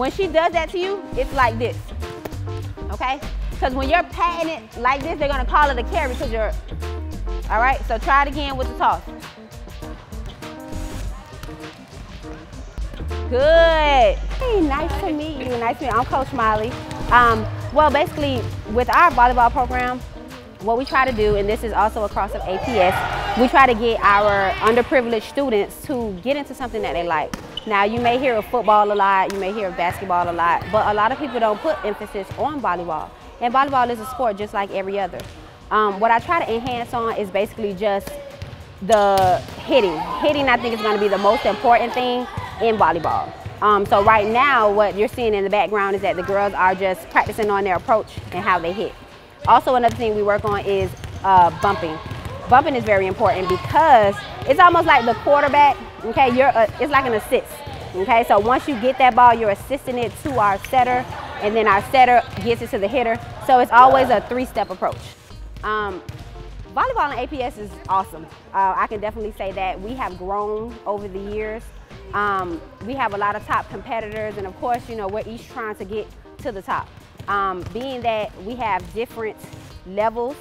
when she does that to you, it's like this, okay? Because when you're patting it like this, they're gonna call it a carry because you're, all right? So try it again with the toss. Good. Hey, nice to meet you. Nice to meet you. I'm Coach Miley. Well, basically, with our volleyball program, what we try to do, and this is also across of APS, we try to get our underprivileged students to get into something that they like. Now, you may hear of football a lot, you may hear of basketball a lot, but a lot of people don't put emphasis on volleyball. And volleyball is a sport just like every other. What I try to enhance on is basically just the hitting. Hitting, I think, is going to be the most important thing in volleyball. So right now, what you're seeing in the background is that the girls are just practicing on their approach and how they hit. Also, another thing we work on is bumping. Bumping is very important because it's almost like the quarterback, okay? It's like an assist, okay? So once you get that ball, you're assisting it to our setter, and then our setter gets it to the hitter. So it's always a three-step approach. Volleyball in APS is awesome. I can definitely say that we have grown over the years. We have a lot of top competitors, and of course, you know, we're each trying to get to the top. Being that we have different levels,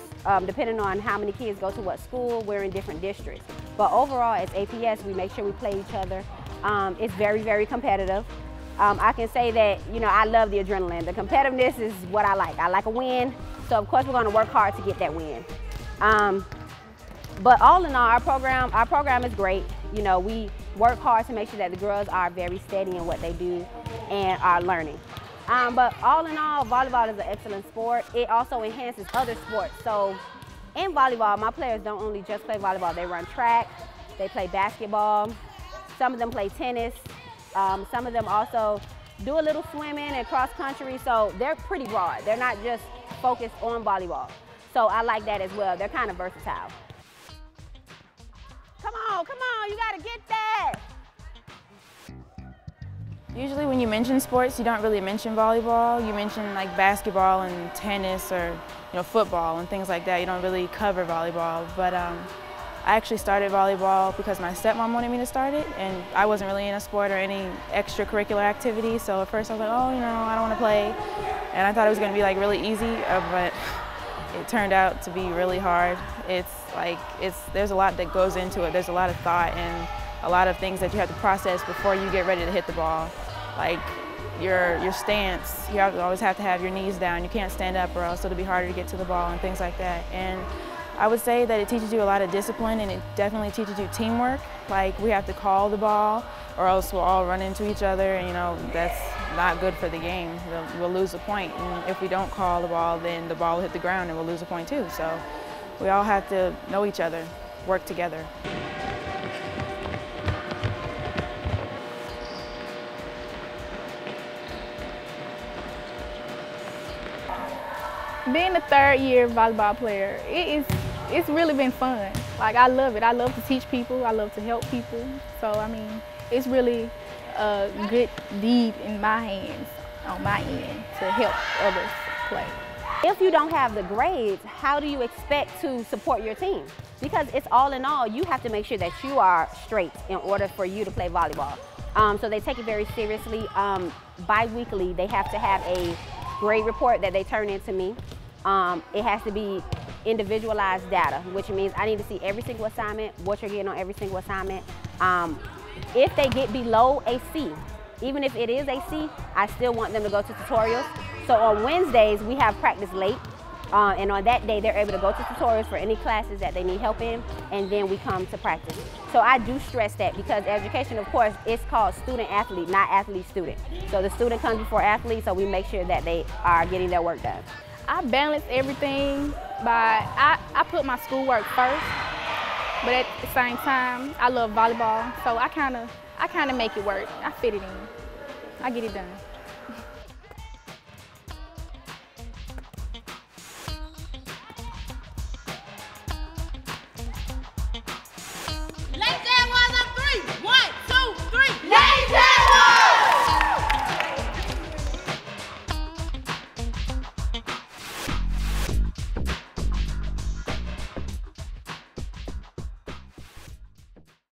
depending on how many kids go to what school, we're in different districts. But overall, as APS, we make sure we play each other. It's very, very competitive. I can say that, you know, I love the adrenaline. The competitiveness is what I like. I like a win, so of course we're gonna work hard to get that win. But all in all, our program is great. You know, we work hard to make sure that the girls are very steady in what they do and are learning. But all in all, volleyball is an excellent sport. It also enhances other sports. So in volleyball, my players don't only just play volleyball. They run track, they play basketball, some of them play tennis, some of them also do a little swimming and cross country. So they're pretty broad. They're not just focused on volleyball. So I like that as well. They're kind of versatile. Come on, you gotta get that. Usually when you mention sports, you don't really mention volleyball. You mention like basketball and tennis or football and things like that. You don't really cover volleyball. But I actually started volleyball because my stepmom wanted me to start it, and I wasn't really in a sport or any extracurricular activity. So at first I was like, oh, I don't want to play. And I thought it was going to be like really easy, but it turned out to be really hard. There's a lot that goes into it. There's a lot of thought and a lot of things that you have to process before you get ready to hit the ball. Like your stance, you always have to have your knees down. You can't stand up or else it'll be harder to get to the ball and things like that. And I would say that it teaches you a lot of discipline, and it definitely teaches you teamwork. Like, we have to call the ball or else we'll all run into each other, and that's not good for the game. We'll lose a point, and if we don't call the ball, then the ball will hit the ground and we'll lose a point too. So we all have to know each other, work together. Being a third-year volleyball player, it's really been fun. Like, I love it. I love to teach people. I love to help people. So, I mean, it's really a good deed in my hands, on my end, to help others play. If you don't have the grades, how do you expect to support your team? Because it's all in all, you have to make sure that you are straight in order for you to play volleyball. So they take it very seriously. Bi-weekly, they have to have a grade report that they turn into me. It has to be individualized data, which means I need to see every single assignment, what you're getting on every single assignment. If they get below a C, even if it is a C, I still want them to go to tutorials. So on Wednesdays, we have practice late, and on that day, they're able to go to tutorials for any classes that they need help in, and then we come to practice. So I do stress that, because education, of course, it's called student-athlete, not athlete-student. So the student comes before athlete, so we make sure that they are getting their work done. I balance everything by, I put my schoolwork first, but at the same time, I love volleyball, so I kind of make it work. I fit it in. I get it done.